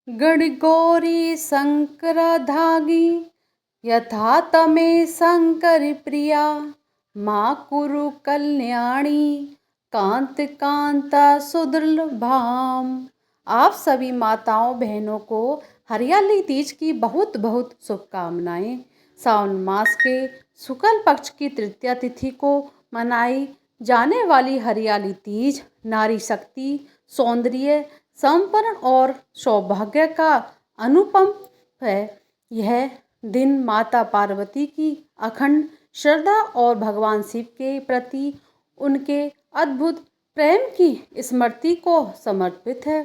गणगौरी शङ्करधागी यथा तमे शङ्करि प्रिया माँ कुरु कल्याणी कांत कांता सुदुर्लभाम। आप सभी माताओं बहनों को हरियाली तीज की बहुत बहुत शुभकामनाएं। सावन मास के शुक्ल पक्ष की तृतीया तिथि को मनाई जाने वाली हरियाली तीज नारी शक्ति, सौंदर्य, संपन्न और सौभाग्य का अनुपम है। यह दिन माता पार्वती की अखंड श्रद्धा और भगवान शिव के प्रति उनके अद्भुत प्रेम की स्मृति को समर्पित है।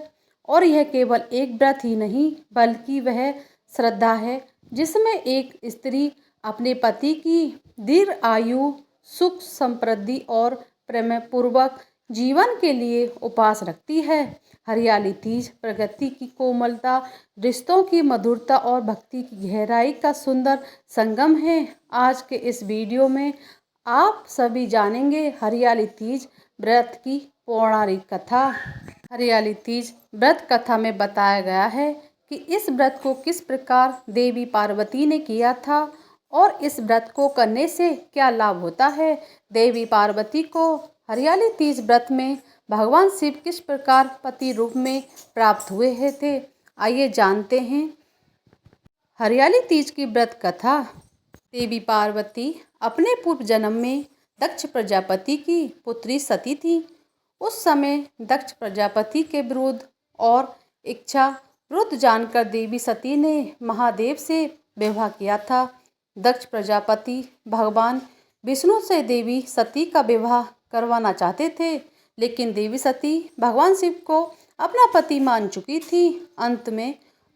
और यह केवल एक व्रत ही नहीं बल्कि वह श्रद्धा है जिसमें एक स्त्री अपने पति की दीर्घ आयु, सुख, समृद्धि और प्रेम पूर्वक जीवन के लिए उपवास रखती है। हरियाली तीज प्रकृति की कोमलता, रिश्तों की मधुरता और भक्ति की गहराई का सुंदर संगम है। आज के इस वीडियो में आप सभी जानेंगे हरियाली तीज व्रत की पौराणिक कथा। हरियाली तीज व्रत कथा में बताया गया है कि इस व्रत को किस प्रकार देवी पार्वती ने किया था और इस व्रत को करने से क्या लाभ होता है। देवी पार्वती को हरियाली तीज व्रत में भगवान शिव किस प्रकार पति रूप में प्राप्त हुए थे, आइए जानते हैं हरियाली तीज की व्रत कथा। देवी पार्वती अपने पूर्व जन्म में दक्ष प्रजापति की पुत्री सती थी। उस समय दक्ष प्रजापति के विरोध और इच्छा विरुद्ध जानकर देवी सती ने महादेव से विवाह किया था। दक्ष प्रजापति भगवान विष्णु से देवी सती का विवाह करवाना चाहते थे, लेकिन देवी सती भगवान शिव को अपना पति मान चुकी थी। अंत में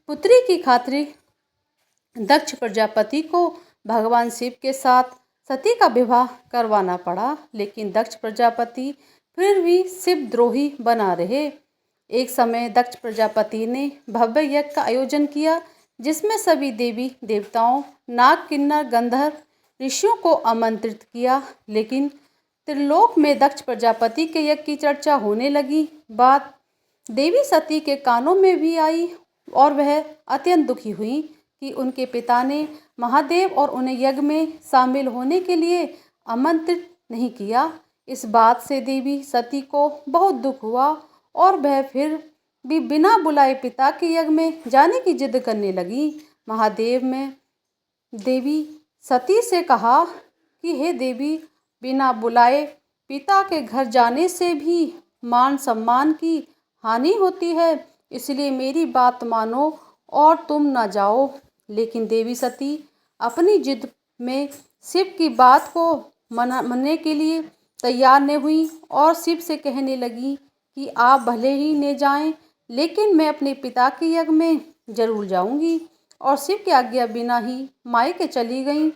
पुत्री की खातिर दक्ष प्रजापति को भगवान शिव के साथ सती का विवाह करवाना पड़ा, लेकिन दक्ष प्रजापति फिर भी शिव द्रोही बना रहे। एक समय दक्ष प्रजापति ने भव्य यज्ञ का आयोजन किया जिसमें सभी देवी देवताओं, नाग, किन्नर, गंधर्व ऋषियों को आमंत्रित किया, लेकिन त्रिलोक में दक्ष प्रजापति के यज्ञ की चर्चा होने लगी। बात देवी सती के कानों में भी आई और वह अत्यंत दुखी हुई कि उनके पिता ने महादेव और उन्हें यज्ञ में शामिल होने के लिए आमंत्रित नहीं किया। इस बात से देवी सती को बहुत दुख हुआ और वह फिर भी बिना बुलाए पिता के यज्ञ में जाने की जिद करने लगी। महादेव ने देवी सती से कहा कि हे देवी, बिना बुलाए पिता के घर जाने से भी मान सम्मान की हानि होती है, इसलिए मेरी बात मानो और तुम न जाओ। लेकिन देवी सती अपनी जिद में शिव की बात को मानने के लिए तैयार न हुई और शिव से कहने लगी कि आप भले ही न जाएं, लेकिन मैं अपने पिता के यज्ञ में जरूर जाऊंगी। और शिव की आज्ञा बिना ही मायके चली गईं।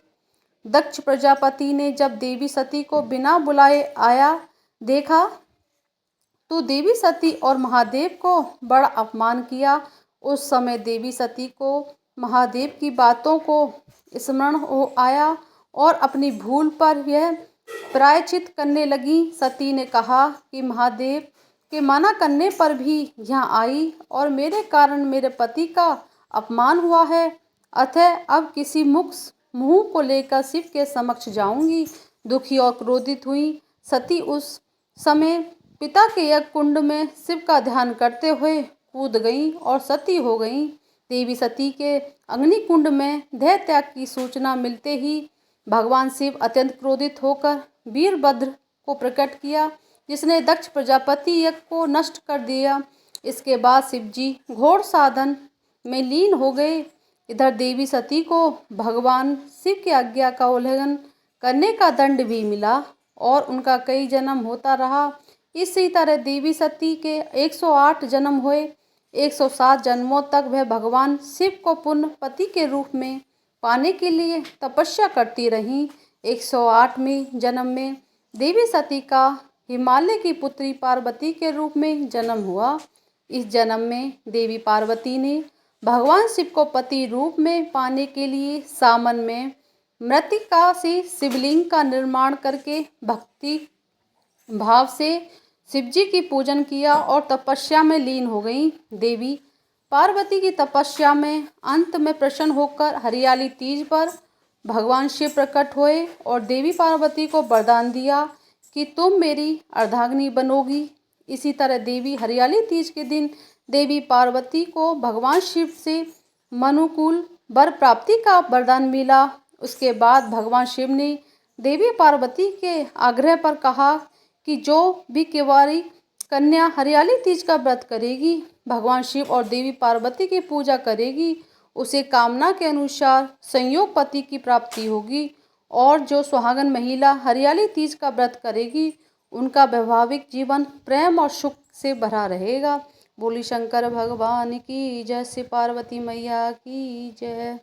दक्ष प्रजापति ने जब देवी सती को बिना बुलाए आया देखा तो देवी सती और महादेव को बड़ा अपमान किया। उस समय देवी सती को महादेव की बातों को स्मरण हो आया और अपनी भूल पर यह प्रायश्चित करने लगी। सती ने कहा कि महादेव के मना करने पर भी यहाँ आई और मेरे कारण मेरे पति का अपमान हुआ है, अतः अब किसी मुंह को लेकर शिव के समक्ष जाऊंगी। दुखी और क्रोधित हुई सती उस समय पिता के यज्ञ कुंड में शिव का ध्यान करते हुए कूद गईं और सती हो गईं। देवी सती के अग्नि कुंड में देह त्याग की सूचना मिलते ही भगवान शिव अत्यंत क्रोधित होकर वीरभद्र को प्रकट किया, जिसने दक्ष प्रजापति यज्ञ को नष्ट कर दिया। इसके बाद शिवजी घोर साधन में लीन हो गए। इधर देवी सती को भगवान शिव की आज्ञा का उल्लंघन करने का दंड भी मिला और उनका कई जन्म होता रहा। इसी तरह देवी सती के 108 जन्म हुए। 107 जन्मों तक वह भगवान शिव को पुनः पति के रूप में पाने के लिए तपस्या करती रहीं। 108वें जन्म में देवी सती का हिमालय की पुत्री पार्वती के रूप में जन्म हुआ। इस जन्म में देवी पार्वती ने भगवान शिव को पति रूप में पाने के लिए सामन में मृत्तिका से शिवलिंग का निर्माण करके भक्ति भाव से शिवजी की पूजन किया और तपस्या में लीन हो गई। देवी पार्वती की तपस्या में अंत में प्रसन्न होकर हरियाली तीज पर भगवान शिव प्रकट हुए और देवी पार्वती को वरदान दिया कि तुम मेरी अर्धांगिनी बनोगी। इसी तरह देवी हरियाली तीज के दिन देवी पार्वती को भगवान शिव से मनुकूल वर प्राप्ति का वरदान मिला। उसके बाद भगवान शिव ने देवी पार्वती के आग्रह पर कहा कि जो भी कुंवारी कन्या हरियाली तीज का व्रत करेगी, भगवान शिव और देवी पार्वती की पूजा करेगी, उसे कामना के अनुसार संयोग पति की प्राप्ति होगी। और जो सुहागन महिला हरियाली तीज का व्रत करेगी, उनका वैवाहिक जीवन प्रेम और सुख से भरा रहेगा। बोली शंकर भगवान की जय, श्री पार्वती मैया की जय।